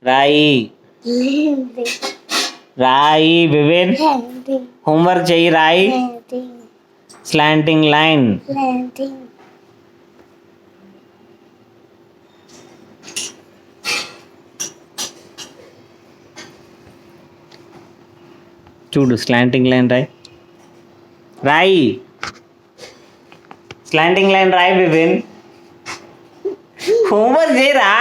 రాయి రాయి వివిన్ హోంవర్క్ చెయ్యి రాయి స్లాంటింగ్ లైన్ చూడు స్లాంటింగ్ లైన్ రాయి రాయి స్లాంటింగ్ లైన్ రాయి వివిన్ హోంవర్క్ చేయరా